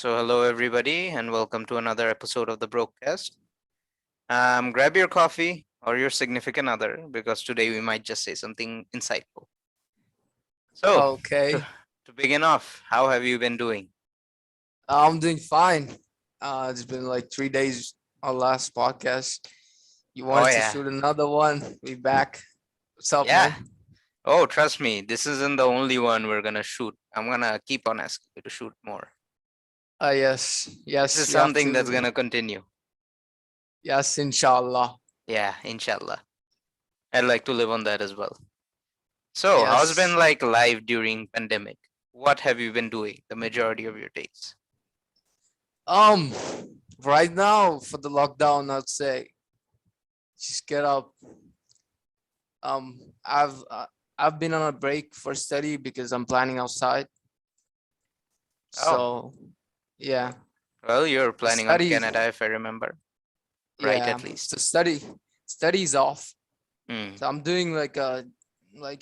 So, hello everybody, and welcome to another episode of the Broadcast. Grab your coffee or your significant other because today we might just say something insightful. So, to, Okay, to begin off, how have you been doing? I'm doing fine. It's been like 3 days our last podcast. You Oh, wanted to yeah. shoot another one. We back. What's up, Yeah. man? Oh, trust me, this isn't the only one we're gonna shoot. I'm gonna keep on asking you to shoot more. Yes, This is yes, we have something that's to. gonna continue. Yes, inshallah. Yeah, inshallah. I'd like to live on that as well. So, how's been Yes. like life during pandemic? What have you been doing the majority of your days? Um, right now for the lockdown, I'd say just get up. Um, I've uh, I've been on a break for study because I'm planning outside. Oh, So yeah, well, you're the planning on study. Canada, if I remember right, Yeah, at least. so study's off. Hmm. So I'm doing like a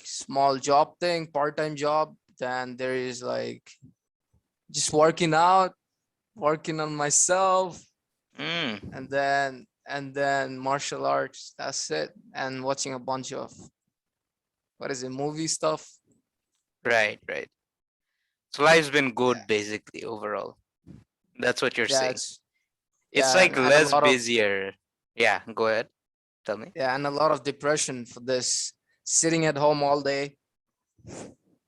small job thing, part-time job. Then there is like just working out, working on myself, Hmm. and then martial arts. That's it. And watching a bunch of what is it, movie stuff. Right, right. So life's been Yeah, good, basically, overall. That's what you're yeah, saying. it's It's yeah, like and a less lot of busier. Yeah, go ahead. Tell me. yeah, and a lot of depression for this sitting at home all day.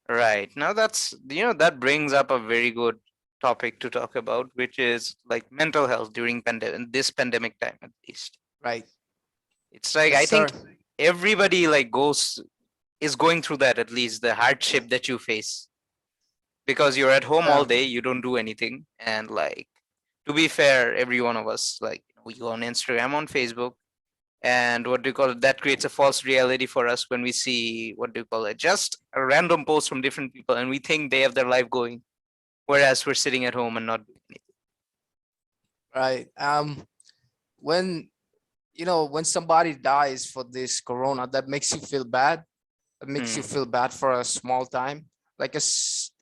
Right. Now that brings up a very good topic to talk about, which is like mental health during this pandemic time at least. Right. It's like Yes, I sir. think everybody like goes is going through that, at least the hardship that you face, because you're at home all Yeah. day, you don't do anything, and like, to be fair, every one of us, like, we go on Instagram, on Facebook, and what do you call it, that creates a false reality for us when we see, what do you call it, just a random post from different people, and we think they have their life going, whereas we're sitting at home and not doing anything. Right. When when somebody dies for this corona, that makes you feel bad. It makes you Hmm. feel bad for a small time, like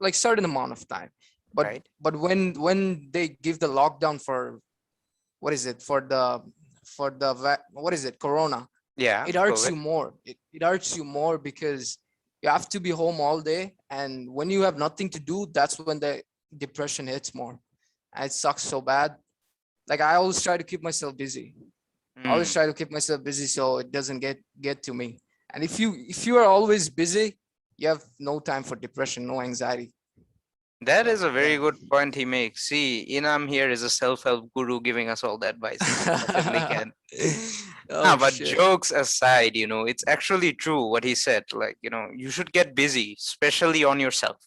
like certain amount of time. But Right. when they give the lockdown for what is it, what is it, corona, Yeah, it hurts COVID. you more. It hurts you more because you have to be home all day, and when you have nothing to do, that's when the depression hits more, and it sucks so bad. Like I always try to keep myself busy. I always Hmm. try to keep myself busy so it doesn't get to me. And if you are always busy, you have no time for depression, no anxiety. That is So a very yeah. good point he makes. See, Inam here is a self-help guru giving us all the advices he possibly can. Oh Ah, but shit. jokes aside, it's actually true what he said. Like, you should get busy, especially on yourself.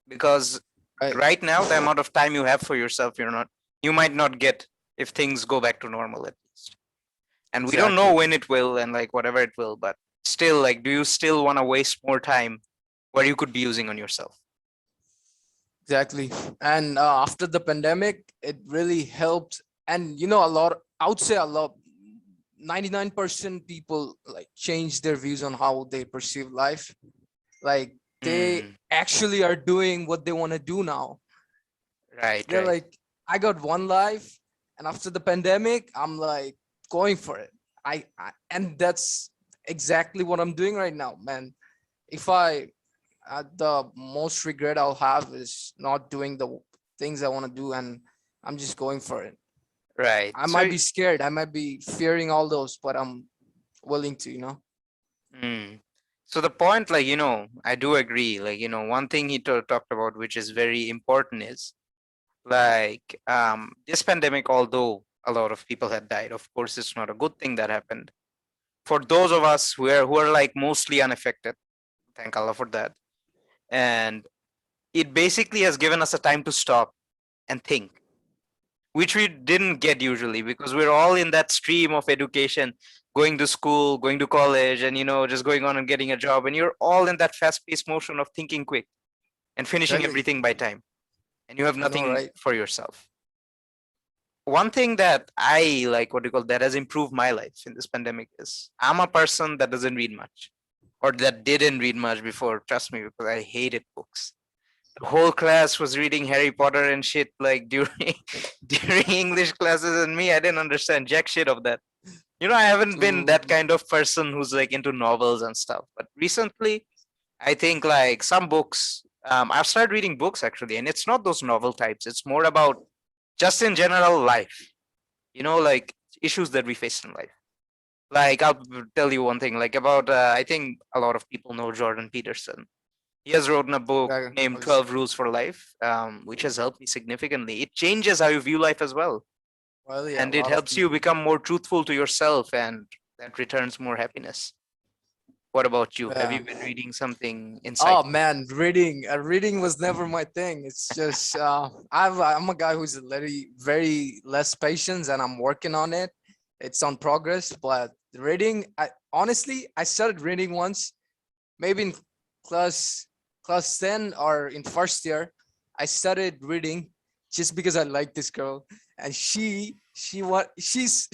Because Right. right now, the amount of time you have for yourself, you might not get if things go back to normal at least. And we don't know Exactly. when it will and like whatever it will, but still, like, do you still want to waste more time where you could be using on yourself? Exactly. And after the pandemic, it really helped. And a lot, I would say a lot, 99% people like change their views on how they perceive life. Like they Hmm. actually are doing what they want to do now. Right, They're right. like, I got one life, and after the pandemic, I'm like going for it. And that's exactly what I'm doing right now, man. If I The most regret I'll have is not doing the things I want to do, and I'm just going for it. Right. I might So, be scared, I might be fearing all those, but I'm willing to. hmm. So the point, like, I do agree. Like, one thing he talked about, which is very important, is like, this pandemic, although a lot of people had died, of course, it's not a good thing that happened. For those of us who are like mostly unaffected, thank Allah for that. And it basically has given us a time to stop and think, which we didn't get usually because we're all in that stream of education, going to school, going to college, and just going on and getting a job. And you're all in that fast paced motion of thinking quick and finishing Exactly. everything by time. And you have I know, nothing right? for yourself. One thing that I like, what do you call, that has improved my life in this pandemic is I'm a person that doesn't read much or that didn't read much before. Trust me, because I hated books. the whole class was reading Harry Potter and shit like during during English classes, and me, I didn't understand jack shit of that. I haven't been to that kind of person who's like into novels and stuff. But recently, I think like some books, I've started reading books actually, and it's not those novel types. It's more about just in general life, like issues that we face in life. Like I'll tell you one thing, like about I think a lot of people know Jordan Peterson. He has written a book Dragon named Quest. 12 Rules for Life, which has helped me significantly. It changes how you view life as well, Well, yeah, a and it lot of helps you people. become more truthful to yourself, and that returns more happiness. What about you? Have Yeah. you been reading something Oh insightful? man, reading was never my thing. It's just I'm a guy who's very less patience, and I'm working on it. It's on progress, but reading, I started reading once, maybe in class class 10 or in first year. I started reading just because I like this girl, and she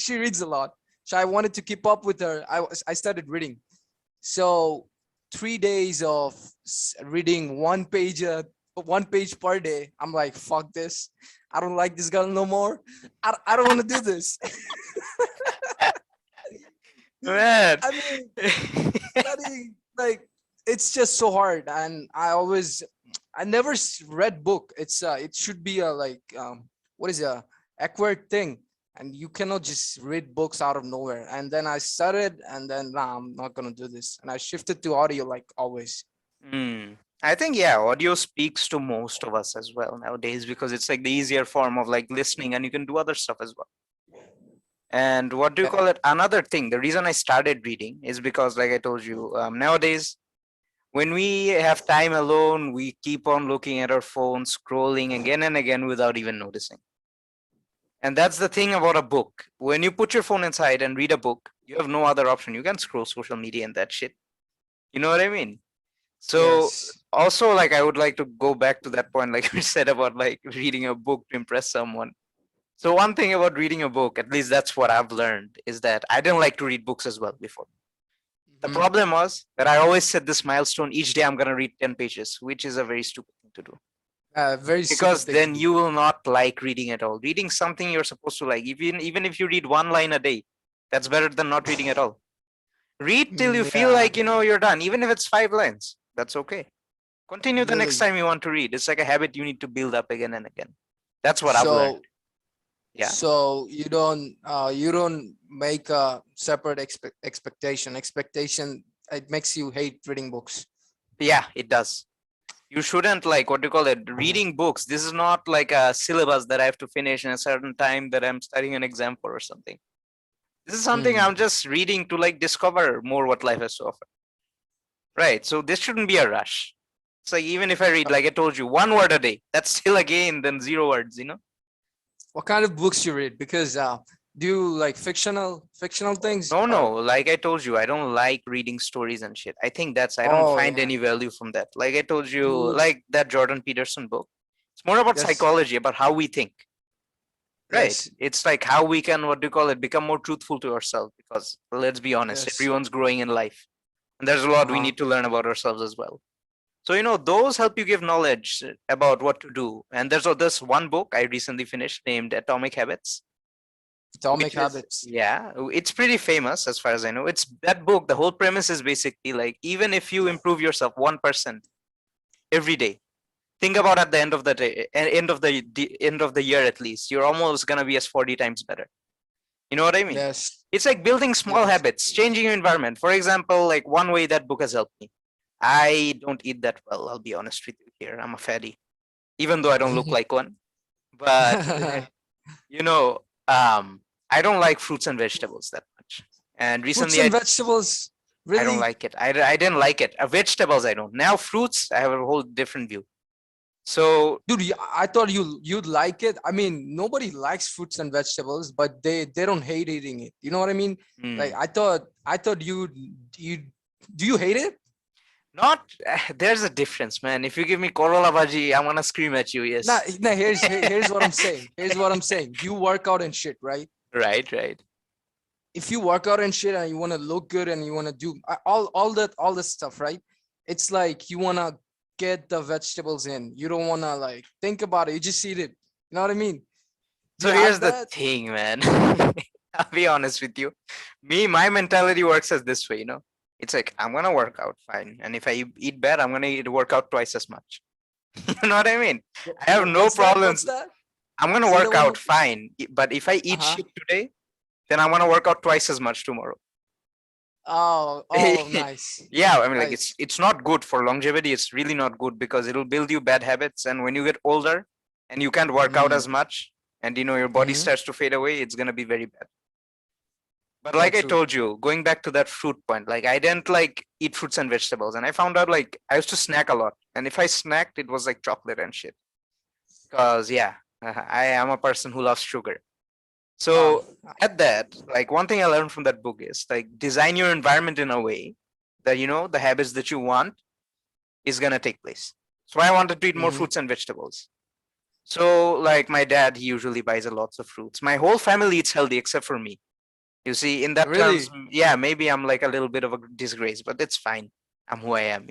reads a lot. So I wanted to keep up with her. I started reading. So 3 days of reading one page per day. I'm like, fuck this. I don't like this girl no more. I don't want to do this. Man. I mean, studying, like, it's just so hard, and I never read book. It should be a like what is a acquired thing, and you cannot just read books out of nowhere. And then I started, and then nah, I'm not gonna do this, and I shifted to audio like always. I think yeah, audio speaks to most of us as well nowadays because it's like the easier form of like listening, and you can do other stuff as well. And what do you Yeah. call it? Another thing, the reason I started reading is because, like I told you, nowadays when we have time alone, we keep on looking at our phones, scrolling again and again without even noticing. And that's the thing about a book. When you put your phone inside and read a book, you have no other option. You can scroll social media and that shit. You know what I mean? So Yes. also like I would like to go back to that point, like you said about like reading a book to impress someone. So one thing about reading a book, at least that's what I've learned, is that I didn't like to read books as well before. The Hmm. problem was that I always set this milestone each day I'm gonna read 10 pages, which is a very stupid thing to do. Very stupid Because thing to then do. you will not like reading at all. Reading something you're supposed to like, even if you read one line a day, that's better than not reading at all. Read till you feel Yeah, like you're done, even if it's 5 lines. That's okay. Continue the next really. time you want to read. It's like a habit you need to build up again and again. That's what I've learned. So Yeah. you don't make a separate expectation. It makes you hate reading books. Yeah, it does. You shouldn't like what do you call it? Reading books. This is not like a syllabus that I have to finish in a certain time that I'm studying an exam for or something. This is something Hmm. I'm just reading to like discover more what life has to offer. Right. So this shouldn't be a rush. It's like even if I read, like I told you, 1 word a day, that's still a gain than 0 words. What kind of books you read? Because do you like fictional things No, no. or Like I told you, I don't like reading stories and shit. I think I don't oh find yeah, any value from that. Like I told you, dude, like that Jordan Peterson book. It's more about yes, psychology, about how we think, right? yes, It's like how we can, what do you call it, become more truthful to ourselves. Because let's be honest, yes, everyone's growing in life. And there's a lot we uh-huh. need to learn about ourselves as well. So, those help you give knowledge about what to do. And there's this one book I recently finished named Atomic Habits, Atomic which is Habits. yeah, it's pretty famous as far as I know. It's that book. The whole premise is basically like even if you improve yourself 1% every day, think about at the end of the day, end of the year at least, you're almost gonna be as 40 times better. You know what I mean? Yes, It's like building small yes. habits, changing your environment. For example, like one way that book has helped me. I don't eat that well. I'll be honest with you here. I'm a fatty, even though I don't look like one. But you know, um, I don't like fruits and vegetables that much. And Fruits recently, and vegetables, I don't really? like it. I didn't like it. Vegetables, I don't. Now, fruits, I have a whole different view. So, Dude, I thought you'd like it. I mean, nobody likes fruits and vegetables, but they don't hate eating it. You know what I mean? Like hmm, I thought you do you hate it? not, there's a difference, man. If you give me Corolla Bhaji, I'm gonna scream at you, Nah, yes. nah. Here's what I'm saying. Here's what I'm saying. You work out and shit, right? Right, right. If you work out and shit, and you want to look good, and you want to do all that stuff, right? It's like you wanna. get the vegetables in. You don't want to like think about it. You just eat it. You know what I mean? Do So you here's have the that? thing, man. I'll be honest with you. My mentality works as this way, you know. It's like I'm gonna work out fine, and if I eat bad, I'm gonna eat work out twice as much. You know what I mean? I have no What's that? What's problems. that? I'm gonna Say that work one more out time. fine, but if I eat Uh-huh. shit today, then I'm gonna work out twice as much tomorrow. Oh, oh, nice. Yeah, I mean, like Nice. it's not good for longevity. It's really not good because it'll build you bad habits, and when you get older and you can't work out Mm, as much, and your body mm-hmm. starts to fade away, it's gonna be very bad. But Yeah, like I true. told you, going back to that fruit point, like I didn't like eat fruits and vegetables, and I found out like I used to snack a lot, and if I snacked, it was like chocolate and shit. Cause yeah, I am a person who loves sugar. Ah, So at that, like one thing I learned from that book is like design your environment in a way that the habits that you want is gonna take place. So I wanted to eat more mm-hmm. fruits and vegetables. So like my dad, he usually buys a lots of fruits. My whole family eats healthy except for me. You see, in that terms, Really? yeah, maybe I'm like a little bit of a disgrace, but it's fine. I'm who I am.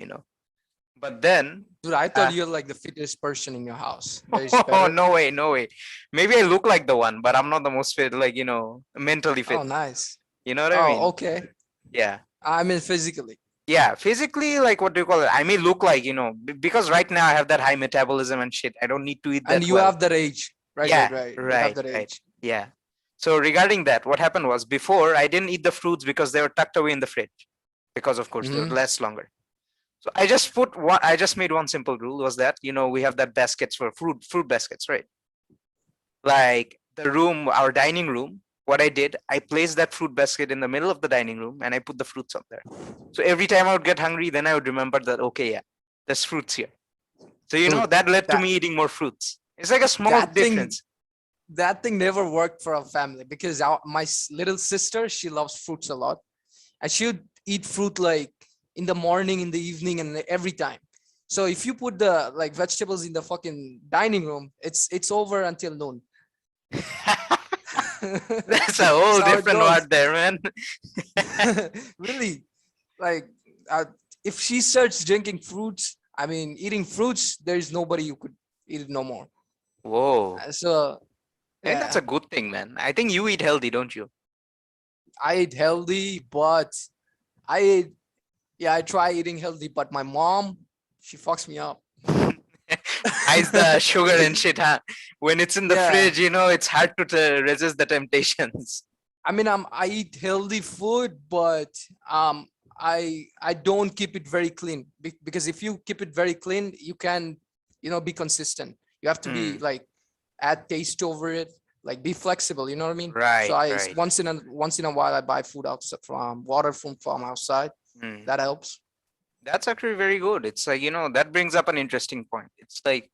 But then, Dude, I thought uh, you're like the fittest person in your house. There's oh, better. no way, no way. Maybe I look like the one, but I'm not the most fit, like, mentally Oh, fit. nice. You know what I Oh, mean? okay. Yeah. I mean physically. Yeah. Physically, like, what do you call it? I may look like, because right now I have that high metabolism and shit. I don't need to eat And that you well. have that age. Right, right, Yeah. right. You have Right. that Right. age. Yeah. So regarding that, what happened was before I didn't eat the fruits because they were tucked away in the fridge because, of course, they would Mm-hmm. last longer. So I just made one simple rule was that, we have that baskets for fruit baskets, right? Like the room, our dining room, what I did, I placed that fruit basket in the middle of the dining room and I put the fruits on there. So every time I would get hungry, then I would remember that, okay, yeah, there's fruits here. So, Dude, that led to that me eating more fruits. It's like a small that thing difference. that thing never worked for our family because my little sister, she loves fruits a lot, and she would eat fruit like in the morning, in the evening, and every time. So if you put the like vegetables in the fucking dining room, it's over until noon. That's a That's whole how it different goes. word there, man. Really, like uh, if she starts drinking fruits, I mean eating fruits, there's nobody who could eat it no more. Whoa. So I think that's yeah, a good thing, man. I think you eat healthy, don't you? I eat healthy, but I ate, yeah, I try eating healthy, but my mom, she fucks me up. Buys the sugar and shit, huh? When it's in the Yeah, fridge, it's hard to resist the temptations. I mean, I eat healthy food, but I don't keep it very clean because if you keep it very clean, you can, be consistent. You have to be Hmm. like add taste over it, like be flexible. You know what I mean? So Right, I right. once in a while I buy food outside from water from outside. Hmm. That helps. That's actually very good. It's like, that brings up an interesting point. It's like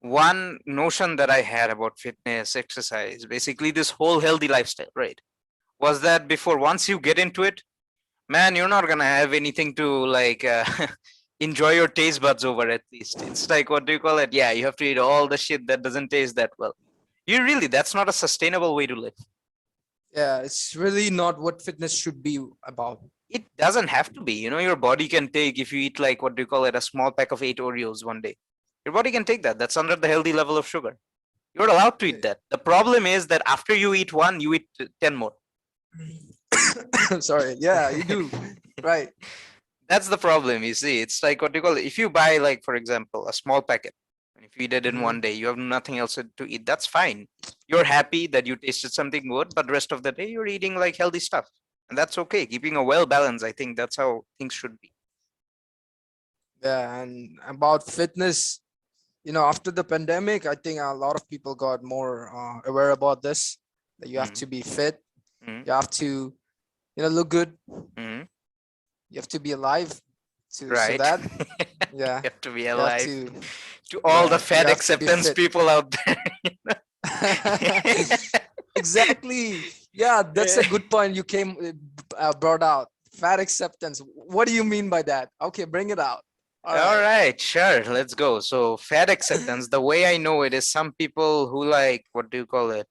one notion that I had about fitness, exercise, basically this whole healthy lifestyle, right? Was that before once you get into it, man, you're not gonna have anything to like enjoy your taste buds over at least. It's like what do you call it? Yeah, you have to eat all the shit that doesn't taste that well. That's not a sustainable way to live. Yeah, it's really not what fitness should be about. It doesn't have to be. Your body can take if you eat like what do you call it, a small pack of 8 Oreos one day. Your body can take that. That's under the healthy level of sugar. You're allowed to eat that. The problem is that after you eat one, you eat 10 more. Sorry. Yeah, you do. Right. That's the problem, you see. It's like what do you call it? If you buy, like, for example, a small packet, and if you eat it in Hmm. one day, you have nothing else to eat. That's fine. You're happy that you tasted something good, but the rest of the day you're eating like healthy stuff. And that's okay. Keeping a well balance, I think that's how things should be. Yeah, and about fitness, after the pandemic, I think a lot of people got more aware about this. That you have Mm-hmm. to be fit, Mm-hmm. you have to, look good, Mm-hmm. you have to be alive, to so Right. that, You yeah, have to be you have alive. to, To all the yeah, you fat have to be acceptance fit. people out there. Exactly. Yeah, that's a good point you came brought out. Fat acceptance. What do you mean by that? Okay, bring it out. All All right. right, sure, let's go. So fat acceptance, the way I know it is some people who like, what do you call it?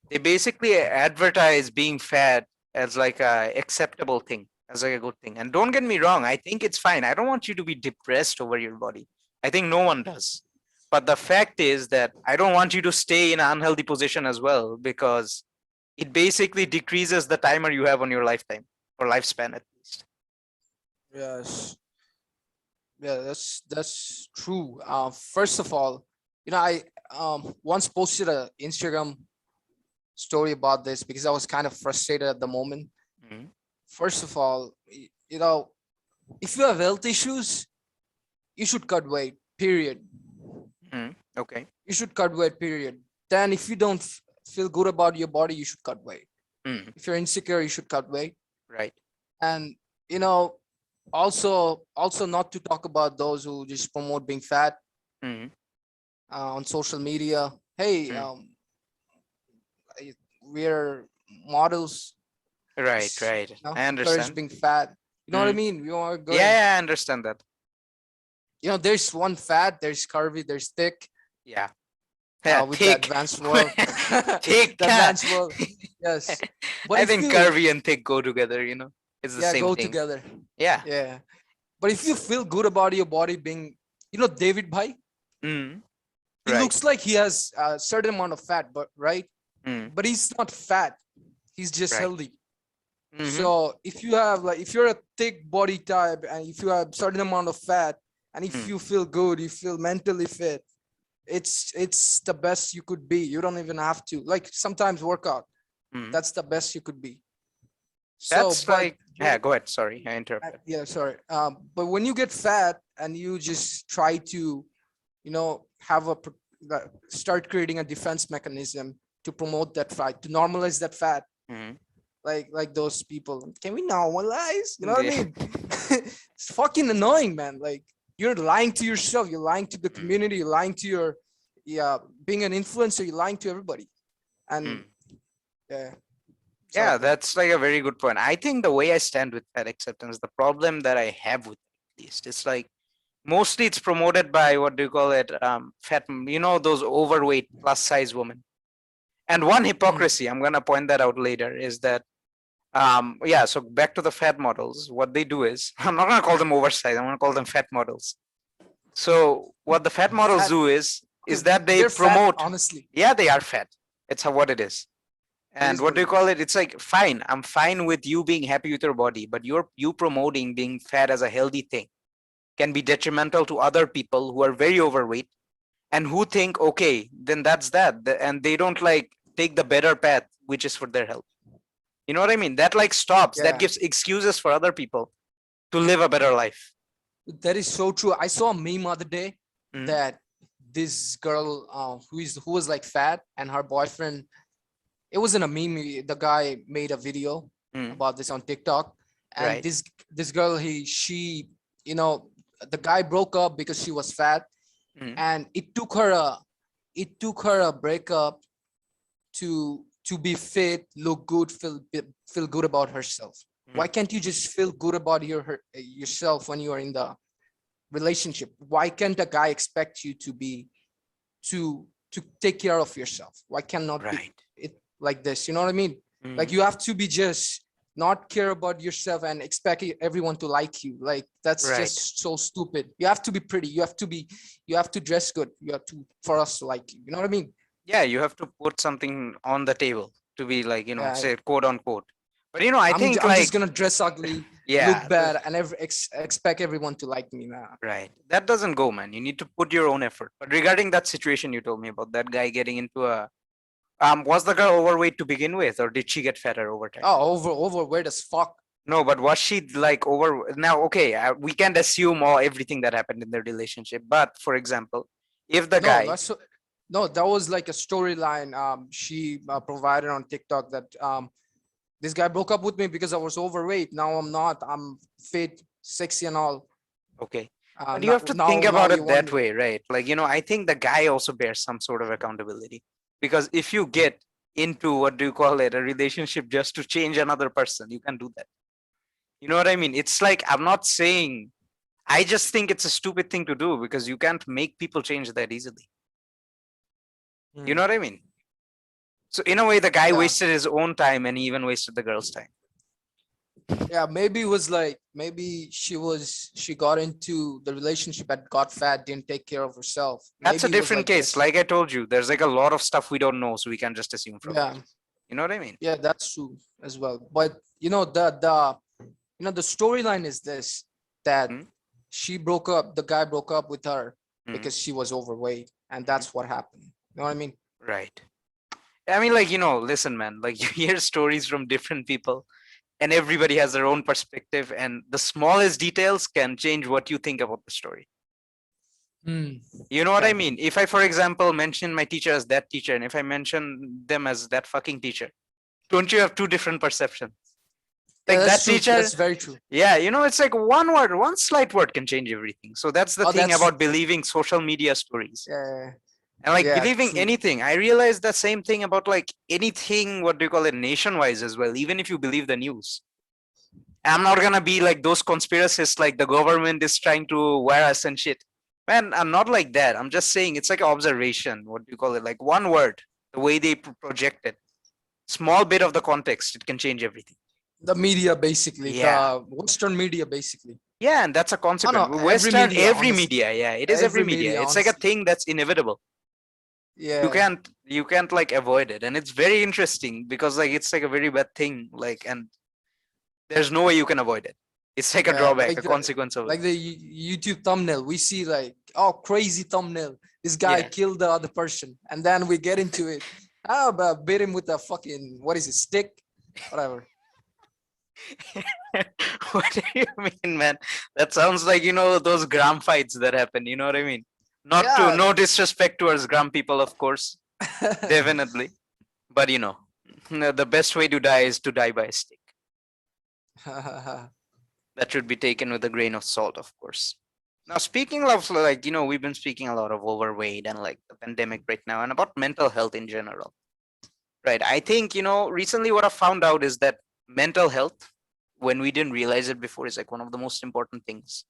They basically advertise being fat as like a acceptable thing, as like a good thing. And don't get me wrong, I think it's fine. I don't want you to be depressed over your body. I think no one does. But the fact is that I don't want you to stay in an unhealthy position as well, because it basically decreases the timer you have on your lifetime, or lifespan at least. Yes. Yeah, that's true. First of all, I once posted a Instagram story about this because I was kind of frustrated at the moment. Mhm. First of all, if you have health issues, you should cut weight. Period. Mhm. Okay. You should cut weight. Period. Then, if you don't feel good about your body, you should cut weight. Mhm. If you're insecure, you should cut weight. Right. And you know, also not to talk about those who just promote being fat Mhm. on social media. Hey, Mhm. we're models. Right. Just Right. I encourage understand. being fat. You know what I Mhm. mean? We are Yeah, going. yeah, I understand that. There's one fat. There's curvy. There's thick. Yeah. Yeah. With the Thick. advanced world, the Thick. advanced world. Yes, but I if think you, curvy and thick go together. It's the yeah, same go thing. together. Yeah. Yeah, but if you feel good about your body being, David Bhai, Mm. he Right. looks like he has a certain amount of fat, but right, Mm. but he's not fat. He's just Right. healthy. Mm-hmm. So if you're a thick body type and if you have certain amount of fat and if Mm. you feel good, you feel mentally fit, it's the best you could be. You don't even have to like sometimes work out. Mm. That's the best you could be. So, That's but like, yeah, go ahead. Sorry, I interrupted. yeah, sorry. But when you get fat and you just try to, have start creating a defense mechanism to promote that fat, to normalize that fat, Mm. like those people. Can we normalize? You know what I Yeah. mean? It's fucking annoying, man. Like you're lying to yourself, you're lying to the Mm. community, you're lying to your, yeah, being an influencer, you're lying to everybody. And Mm. yeah, sorry, Yeah, go ahead. that's like a very good point. I think the way I stand with fat acceptance, the problem that I have with it, at least, it's like mostly it's promoted by what do you call it? Fat, those overweight plus size women. And one Mhm. hypocrisy, I'm gonna point that out later, is that yeah, so back to the fat models, what they do is I'm not gonna call them oversized, I'm gonna call them fat models. So what the fat models Fat, do is that they they're fat, promote, honestly. yeah, they are fat. It's how what it is. It And is what what do it you call is. it? It's like fine, I'm fine with you being happy with your body, but you promoting being fat as a healthy thing can be detrimental to other people who are very overweight and who think, okay, then that's that. And they don't like take the better path, which is for their health. You know what I mean? That like stops, that Yeah, gives excuses for other people to live a better life. that is so true. I saw a meme other day Mm. that this girl who was like fat and her boyfriend, it wasn't a meme, the guy made a video Mm. about this on TikTok. And Right. this girl, she you know the guy broke up because she was fat. Mm. And it took her a breakup to be fit, look good, feel good about herself. Why Mm. can't you just feel good about yourself when you are in the relationship? Why can't a guy expect you to take care of yourself? Why cannot be Right. it like this? You know what I mean? Like Mm. you have to be just not care about yourself and expect everyone to like you. Like that's Right. just so stupid. You have to be pretty. You have to dress good. You have to for us to like you. You know what I mean? Yeah, you have to put something on the table to be like, Yeah. say quote unquote. But I I'm think I'm just like, gonna dress ugly, look yeah, bad, and expect everyone to like me. Nah. right. That doesn't go, man. You need to put your own effort. But regarding that situation you told me about, that guy getting into a was the girl overweight to begin with, or did she get fatter over time? Oh, overweight as fuck. No, but was she like over now? Okay, we can't assume all everything that happened in their relationship. But for example, if the No, guy, that's no. That was like a storyline. She provided on TikTok that this guy broke up with me because I was overweight. Now I'm not. I'm fit, sexy, and all. okay, but you Now, have to think now about you it want that me? way, right? Like, I think the guy also bears some sort of accountability, because if you get into what do you call it, a relationship just to change another person, you can do that. You know what I mean? It's like, I'm not saying, I just think it's a stupid thing to do because you can't make people change that easily. You know Hmm. what I mean? So in a way, the guy Yeah. wasted his own time and he even wasted the girl's time. Yeah, maybe it was like maybe she got into the relationship and got fat, didn't take care of herself. That's a Maybe it was different like case. this. Like I told you, there's like a lot of stuff we don't know, so we can just assume from it. Yeah, You know what I mean? yeah, that's true as well. But the storyline is this, that Hmm. the guy broke up with her Hmm. because she was overweight, and Hmm. that's what happened. You know what I mean? Right. I mean, like, listen, man, like you hear stories from different people and everybody has their own perspective, and the smallest details can change what you think about the story. Hmm. You know what I Yeah, mean? If I, for example, mention my teacher as that teacher, and if I mention them as that fucking teacher, don't you have two different perceptions? yeah, Like that's that true. teacher, That's very true. yeah, it's like one word, one slight word can change everything. So that's the Oh, thing that's about believing social media stories. yeah, And like yeah, believing true. anything, I realized the same thing about like anything, what do you call it, nation-wise as well, even if you believe the news. I'm not gonna be like those conspiracists, like the government is trying to wear us and shit. Man, I'm not like that. I'm just saying it's like an observation. What do you call it? Like one word, the way they project it, small bit of the context, it can change everything. The media, basically, Yeah, the Western media, basically. yeah, and that's a Oh consequence. no, every Western, media, every honestly, media, yeah, it is every every media. media, It's like a honestly. thing that's inevitable. You Yeah, can't, you can't like avoid it, and it's very interesting because like it's like a very bad thing. Like, and there's no way you can avoid it. It's like a yeah, drawback, a consequence of it. like the YouTube thumbnail. We see like, oh, crazy thumbnail. This guy Yeah. killed the other person, and then we get into it. Oh, but beat him with a fucking, what is it, stick, whatever. What do you mean, man? That sounds like, those gram fights that happen. You know what I mean? Not to, Yeah. no disrespect towards gram people, of course, definitely. But, the best way to die is to die by a stick. That should be taken with a grain of salt, of course. Now, speaking of like, we've been speaking a lot of overweight and like the pandemic right now and about mental health in general. Right. I think, recently what I found out is that mental health, when we didn't realize it before, is like one of the most important things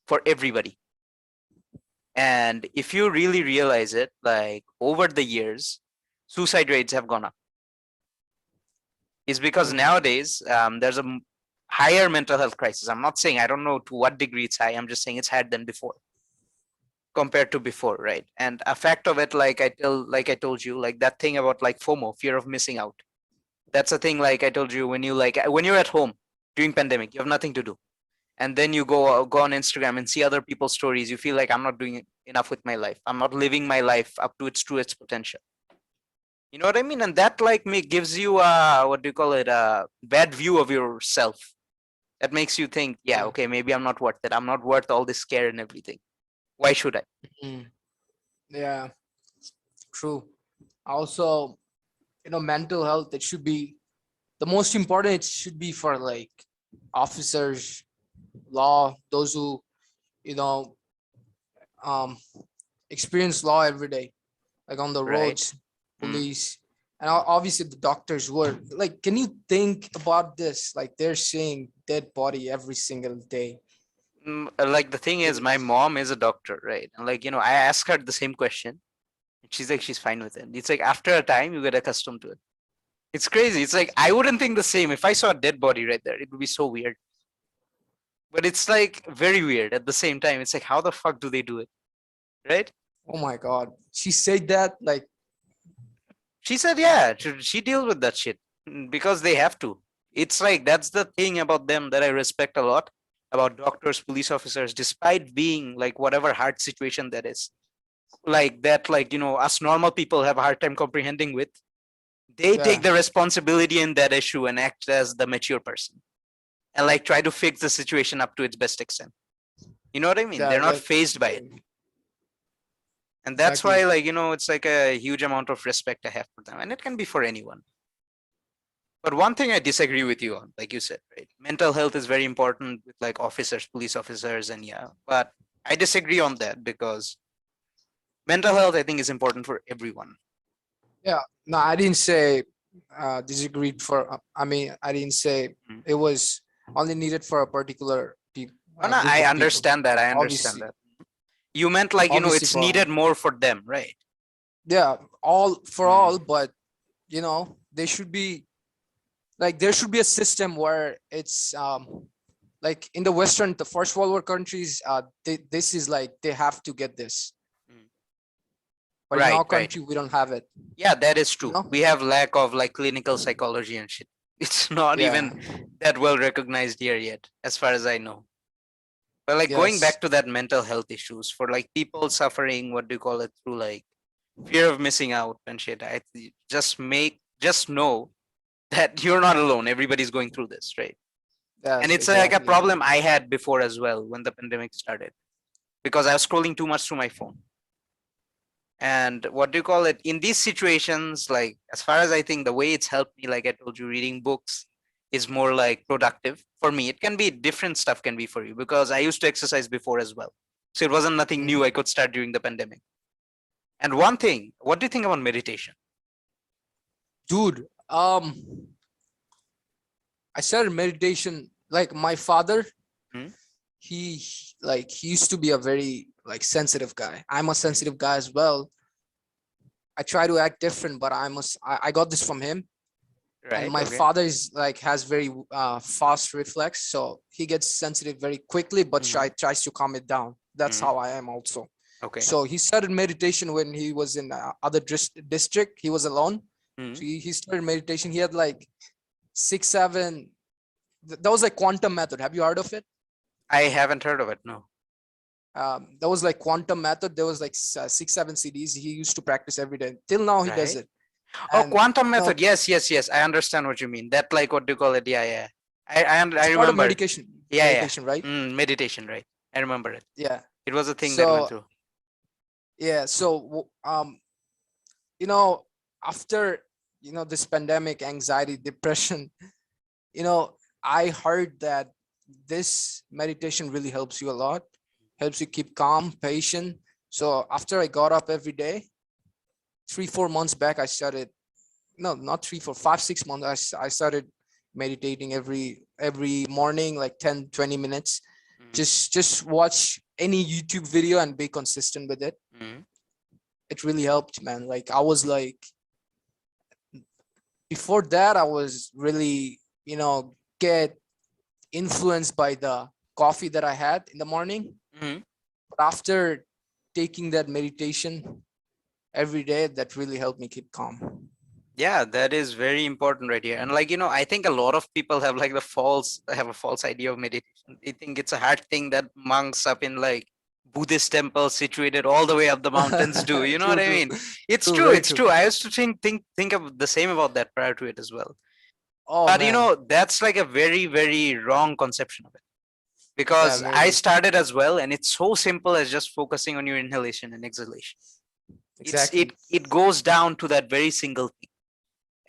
for everybody. And if you really realize it, like over the years, suicide rates have gone up. Is because Mm, nowadays there's a higher mental health crisis. I'm not saying, I don't know to what degree it's high. I'm just saying it's higher than before, compared to before, right? And a fact of it, like I told you, like that thing about like FOMO, fear of missing out. That's a thing. Like I told you, when you're at home during pandemic, you have nothing to do, and then you go on Instagram and see other people's stories. You feel like I'm not doing enough with my life. I'm not living my life up to its truest potential. You know what I mean? And that like gives you what do you call it, a bad view of yourself. That makes you think, yeah, mm, okay, maybe I'm not worth it. I'm not worth all this care and everything. Why should I? mm. Yeah, true. Also, mental health, it should be the most important. It should be for like officers, law, those who, you know, um, experience law every day, like on the Right? roads, Mm. police, and obviously the doctors who are like, can you think about this? Like they're seeing dead body every single day. Like the thing is, my It's- mom is a doctor, right? And like, I ask her the same question. And she's like, she's fine with it. It's like after a time, you get accustomed to it. It's crazy. It's like I wouldn't think the same if I saw a dead body right there. It would be so weird. But it's like very weird at the same time. It's like how the fuck do they do it, right? Oh my God. She said that like, She said, yeah, she deals with that shit because they have to. It's like that's the thing about them that I respect a lot about doctors, police officers, despite being like whatever hard situation that is, like that, like us normal people have a hard time comprehending with. They take yeah, the responsibility in that issue and act as the mature person and like try to fix the situation up to its best extent. You know what I mean? yeah, They're not phased by it. And that's why, exactly. like, it's like a huge amount of respect I have for them. And it can be for anyone. But one thing I disagree with you on, like you said, right? Mental health is very important with like officers, police officers, and yeah. But I disagree on that because mental health, I think, is important for everyone. Yeah, no, I didn't say disagreed for. I mean, I didn't say Mhm. it was only needed for a particular Oh, no, group I of people. understand that. I understand Obviously, that. You meant like, obviously it's for all. needed more for them, right? Yeah, all for Mm. all, but they should be like there should be a system where it's like in the Western, the first world war countries, this is like they have to get this, Mm. but in Right, our right. country we don't have it. Yeah, that is You true. know? We have lack of like clinical psychology and shit. It's not Yeah. even that well recognized here yet, as far as I know. But like going Yes. back to that mental health issues for like people suffering, what do you call it, through like fear of missing out and shit. Just know that you're not alone. Everybody's going through this, right? And Yes. it's like a Exactly. problem I had before as well when the pandemic started because I was scrolling too much through my phone. And what do you call it? In these situations, like as far as I think, the way it's helped me, like I told you, reading books is more like productive for me. It can be different stuff can be for you because I used to exercise before as well. So it wasn't nothing new Mhm. I could start during the pandemic. And one thing, what do you think about meditation? Dude, I started meditation. Like my father, Hmm? he he used to be a very like sensitive guy. I'm a Hmm. sensitive guy as well. I try to act different, but I got this from him. And Right. my Okay. father is like has very fast reflex, so he gets sensitive very quickly, but Hmm. tries to calm it down. That's Hmm. how I am also. Okay. So he started meditation when he was in other district. He was alone, Hmm. so he started meditation. He had like 6 7. That was like quantum method. Have you heard of it? I haven't heard of it. No. That was like quantum method. There was like 6 7 CDs. He used to practice every day. Till now, he does Right. it. Oh, And quantum you know, method. Yes, yes, yes. I understand what you mean. That like what do you call it? Yeah, yeah. I it's part of remember. medication. Yeah, yeah. Meditation, right? Meditation, right? I remember it. Yeah. It was a thing that went So through. yeah. So you know, after this pandemic, anxiety, depression, you know, I heard that this meditation really helps you a lot. Helps you keep calm, patient. So after I got up every day, 3 4 months back, I started. No, not 3 4 5 6 months. I started meditating every morning, like 10 20 minutes. Hmm. Just watch any YouTube video and be consistent with it. Hmm. It really helped, man. Like I was like, before that I was really get influenced by the coffee that I had in the morning. Hmm. But after taking that meditation every day, that really helped me keep calm. Yeah, that is very important right here. And like, I think a lot of people have like have a false idea of meditation. They think it's a hard thing that monks up in like Buddhist temples situated all the way up the mountains do. You know what True, I true, mean? It's true, true. very It's true. true. I used to think of the same about that prior to it as well. Oh But man. that's like a very, very wrong conception of it. Yeah, Because I very. started as well, and it's so simple as just focusing on your inhalation and exhalation. Exactly. It goes down to that very single thing.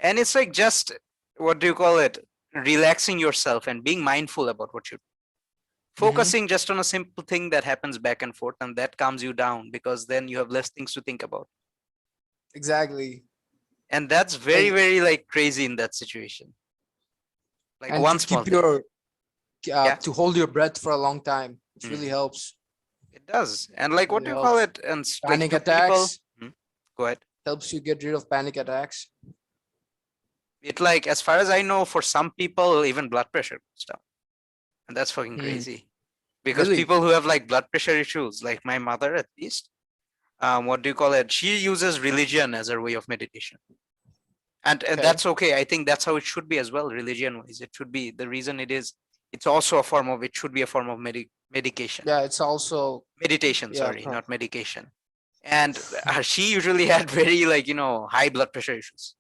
And it's like just what do you call it? Relaxing yourself and being mindful about what you're Mm-hmm. focusing just on a simple thing that happens back and forth, and that calms you down because then you have less things to think about. Exactly. And that's very, Like, very like crazy in that situation. Like and to one small keep thing. your Yeah. to hold your breath for a long time, it really Mm, helps. it does. And like what Really do you call helps. it? And like Panic to people. attacks Hmm, go ahead. helps you get rid of panic attacks. It like as far as I know, for some people, even blood pressure goes down. And that's fucking Hmm. crazy. Because Really? people who have like blood pressure issues, like my mother at least, what do you call it? She uses religion as her way of meditation, and Okay. that's okay. I think that's how it should be as well. Religion wise, it should be the reason it is. It's also a form of. It should be a form of medication, Yeah, it's also meditation. yeah. Sorry, not medication. And she usually had very like high blood pressure issues.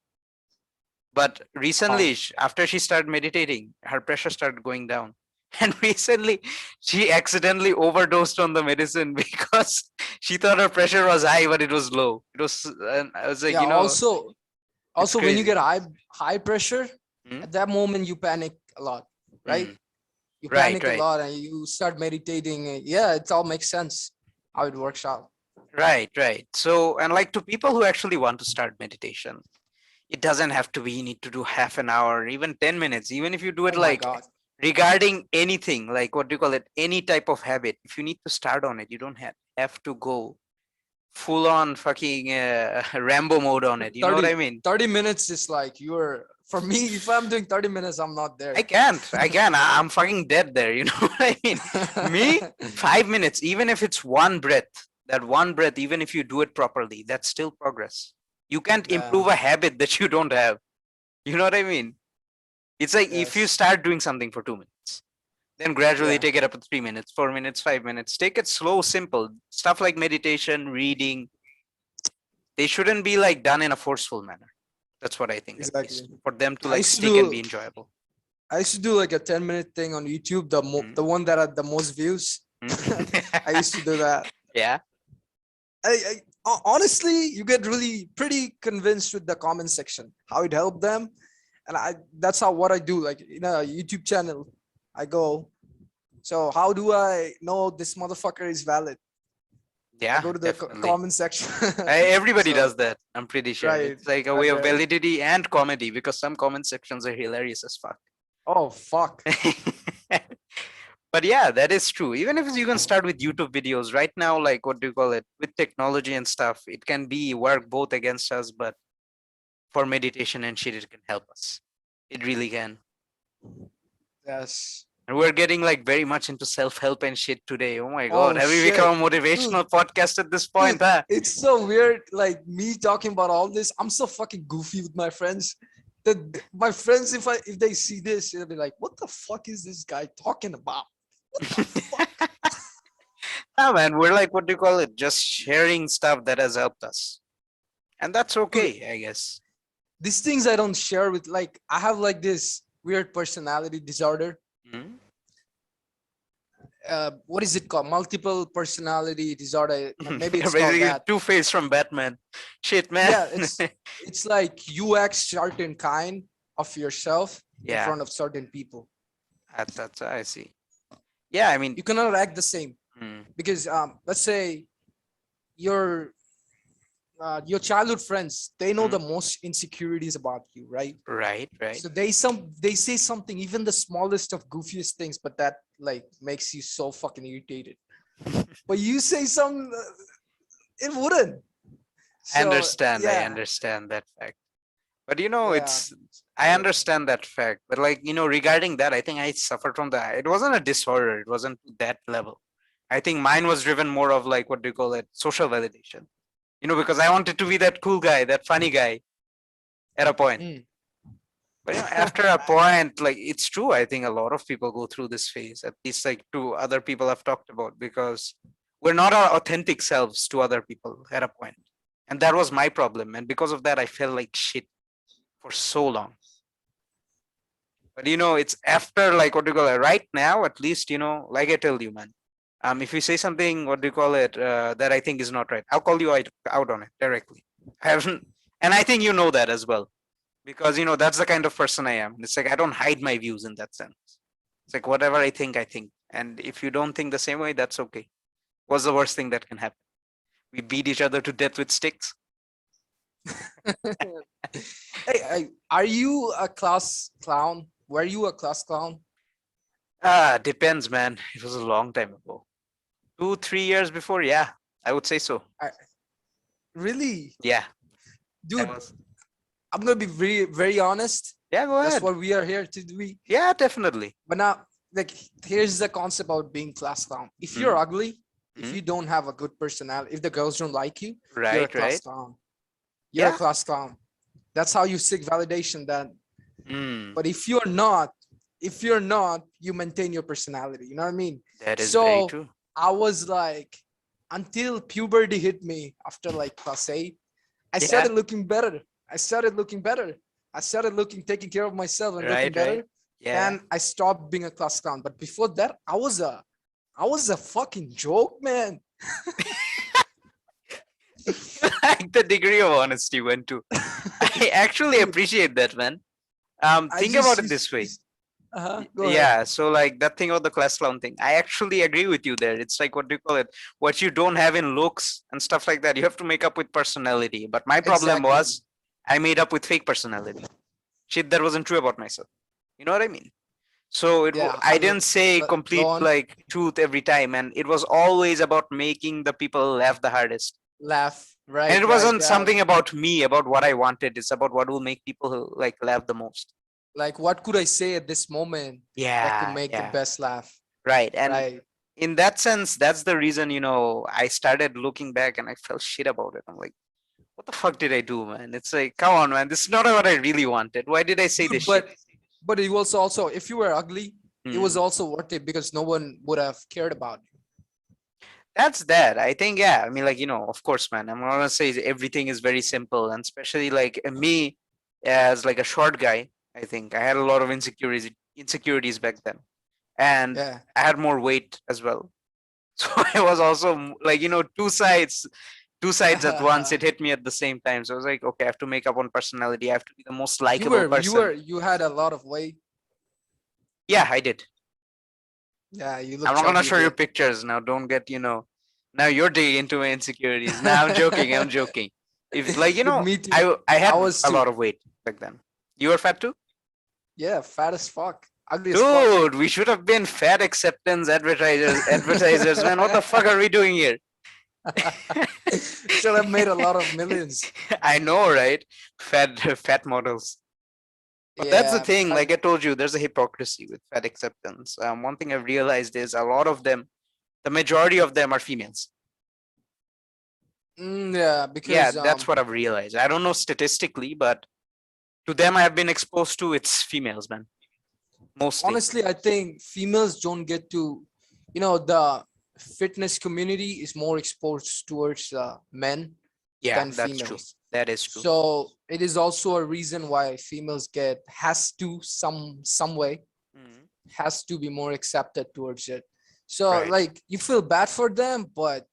But recently, Wow. after she started meditating, her pressure started going down. And recently, she accidentally overdosed on the medicine because she thought her pressure was high, but it was low. It was, and I was like, Yeah. it's Also when you get crazy. high pressure, Hmm? at that moment you panic a lot, right? Hmm. You Right, panic a right, lot and you start meditating. Yeah, it all makes sense how it works out. right, right. So, and like to people who actually want to start meditation, it doesn't have to be, you need to do half an hour, even 10 minutes, even if you do it Oh my like god. regarding anything, like what do you call it, any type of habit, if you need to start on it, you don't have to go full on fucking Rambo mode on it. You know what 30 I mean? 30 minutes is like you're For me, if I'm doing 30 minutes, I'm not I there. can't. I can. I'm fucking dead there. You know what I mean? Me, 5 minutes, even if it's one breath, that one breath, even if you do it properly, that's still progress. You can't Yeah. improve a habit that you don't have. You know what I mean? It's like if you Yes. start doing something for 2 minutes, then gradually Yeah. take it up to 3 minutes, 4 minutes, 5 minutes. Take it slow, simple. Stuff like meditation, reading, they shouldn't be like done in a forceful manner. That's what I think, at Exactly. least. For them to I like used to stick and do be enjoyable. I used to do like a 10-minute thing on YouTube, Mm, the one that had the most views. I mm. used to do that. Yeah. Honestly, you get really pretty convinced with the comment section, how it helped them. And that's how what I do. Like in a YouTube channel, I go, so how do I know this motherfucker is valid? I Yeah, go to the definitely. comment section. Everybody So does that. I'm pretty sure. right, It's like a way right, of right. validity and comedy because some comment sections are hilarious as fuck. Oh fuck. But yeah, that is true. Even if you can start with YouTube videos right now, like what do you call it, with technology and stuff, it can be work both against us, but for meditation and shit, it can help us. It really can. Yes. And we're getting like very much into self-help and shit today. Oh my god, Oh have we shit, become a dude. motivational podcast at this Dude, point, huh? it's so weird. Like me talking about all this. I'm so fucking goofy with my friends. That my friends, if they see this, they'll be like, "What the fuck is this guy talking about? What the fuck?" Yeah, man, we're like, what do you call it? Just sharing stuff that has helped us. And that's Dude, okay, I guess. these things I don't share with. Like I have like this weird personality disorder. Mhm. What is it called? Multiple personality disorder. Maybe You're it's called basically that. Two-Face from Batman. Shit, man. Yeah, it's like you act certain kind of yourself in Yeah, front of certain people. that's I see. Yeah, I mean, You cannot act the same mm, because let's say your your childhood friends, they know mm, the most insecurities about you, right? right, right. So they say something, even the smallest of goofiest things, but that like makes you so fucking irritated. But you say some, it wouldn't. So I yeah, understand that fact. But yeah, it's I right. understand that fact. But like, regarding that, I think I suffered from that. It wasn't a disorder, it wasn't to that level. I think mine was driven more of like what do you call it? Social validation. Because I wanted to be that cool guy, that funny guy at a point. Mm. But after a point, like it's true. I think a lot of people go through this phase, at least like to other people I've talked about, because we're not our authentic selves to other people at a point. And that was my problem. And because of that, I felt like shit for so long. But it's after like what do you call it? Right now, at least, like I tell you, man. If you say something, what do you call it, that I think is not right, I'll call you out on it directly. I haven't, and I think you know that as well, because that's the kind of person I am. It's like I don't hide my views in that sense. It's like whatever I think, and if you don't think the same way, that's okay. What's the worst thing that can happen? We beat each other to death with sticks. Are you a class clown? Were you a class clown? Depends, man. It was a long time ago. 2 3 years before, yeah, I would say so. I, really, Yeah, I dude. was. I'm gonna be very, very honest. Yeah, go That's ahead. what we are here to do. Yeah, definitely. But now, like, here's the concept about being class clown. If you're Mm, ugly, if mm, you don't have a good personality, if the girls don't like you, you're a right, class right. clown. You're a Yeah. class clown. That's how you seek validation. That, Mm, but if you're not, you maintain your personality. You know what I mean? that is very So true. I was like, until puberty hit me after like class 8, I Yeah, started looking better. I started looking better. I started taking care of myself and looking right, right. better. Yeah. Then I stopped being a class clown. But before that, I was a fucking joke, man. Like the degree of honesty went to. I actually Dude, appreciate that, man. I Think about just it this way. go ahead. Yeah, so like that thing about the class clown thing, I actually agree with you there. It's like what do you call it? What you don't have in looks and stuff like that, you have to make up with personality. But my problem Exactly. was I made up with fake personality. Shit that wasn't true about myself. You know what I mean? So Yeah, I didn't say go complete on. like truth every time, and it was always about making the people laugh the hardest. Laugh. And Right, it right. wasn't Yeah. something about me, about what I wanted. It's about what will make people who, like, laugh the most. Like, what could I say at this moment that could Yeah, make the yeah, best laugh? right. And Right. in that sense, that's the reason, I started looking back and I felt shit about it. I'm like, what the fuck did I do, man? It's like, come on, man. This is not what I really wanted. Why did I say this shit? But it was also, if you were ugly, it was Hmm. also worth it because no one would have cared about you. That's that. I think, yeah. I mean, like, of course, man. I'm not gonna say everything is very simple, and especially like me, as like a short guy. I think I had a lot of insecurities back then, and Yeah. I had more weight as well. So I was also like, two sides at once. It hit me at the same time. So I was like, okay, I have to make up on personality. I have to be the most likable person. You had a lot of weight. Yeah, I did. Yeah, you I'm look not gonna chubby a show you bit. pictures now. Don't get, now you're digging into my insecurities. Now I'm joking. I'm joking. If like, Me too. I I had was a lot too. of weight back then. You were fat too? Yeah, fat as fuck. Ugly as fuck. Dude, we should have been fat acceptance advertisers, man. What the fuck are we doing here? Should have made a lot of millions. I know, right? Fat models. But that's the Yeah, thing. but Like I told you, there's a hypocrisy with fat acceptance. One thing I've realized is a lot of them, the majority of them are females. yeah, Yeah, because that's what I've realized. I don't know statistically, but to them I have been exposed to, it's females, man. Mostly. honestly, I think females don't get to, the fitness community is more exposed towards men Yeah, than that's true. females. That is true. So it is also a reason why females has to some way Mhm. has to be more accepted towards it. So Right. like you feel bad for them, but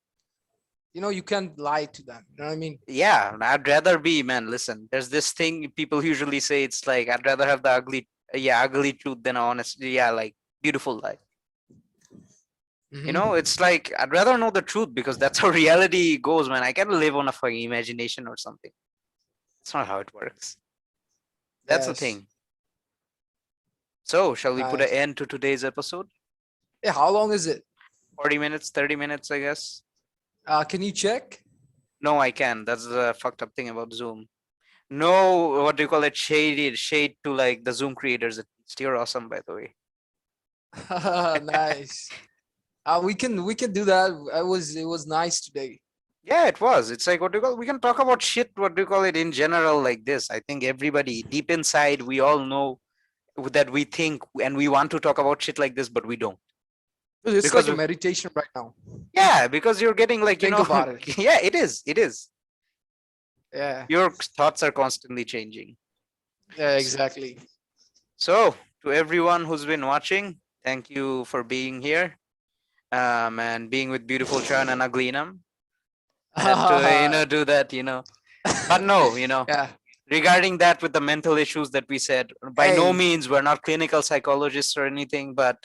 you can't lie to them. You know what I mean? Yeah, I'd rather be, man. Listen, there's this thing people usually say. It's like I'd rather have the ugly truth than a honest, like beautiful lie. Hmm. It's like I'd rather know the truth because that's how reality goes, man. I can't live on a fucking imagination or something. It's not how it works. That's the Yes. thing. So, shall we put an Nice. end to today's episode? Hey, how long is it? 40 minutes, 30 minutes, I guess. Can you check? No, I can. That's the fucked up thing about Zoom. No, what do you call it? Shade to like the Zoom creators. At least. You're awesome, by the way. Nice. We can do that. It was nice today. Yeah, it was. It's like, what do you call? We can talk about shit. What do you call it in general, like this? I think everybody deep inside, we all know that we think and we want to talk about shit like this, but we don't It's like because a meditation right now. yeah, because you're getting like, Think about it. yeah, it is. It is. Yeah. Your thoughts are constantly changing. Yeah. S- Exactly. So, to everyone who's been watching, thank you for being here, and being with beautiful Chan and ugly Nam. I had to, do that, But no, Yeah. regarding that with the mental issues that we said, by no Hey, means we're not clinical psychologists or anything, but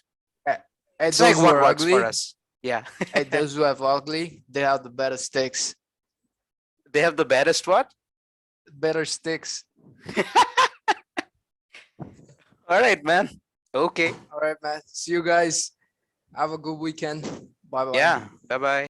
eh, hey, it's like those who what are works for ugly, us. Yeah. hey, those who have ugly, they have the better sticks. They have the baddest what? Better sticks. All right, man. Okay. All right, man. See you guys. Have a good weekend. Bye bye. Yeah. Bye bye.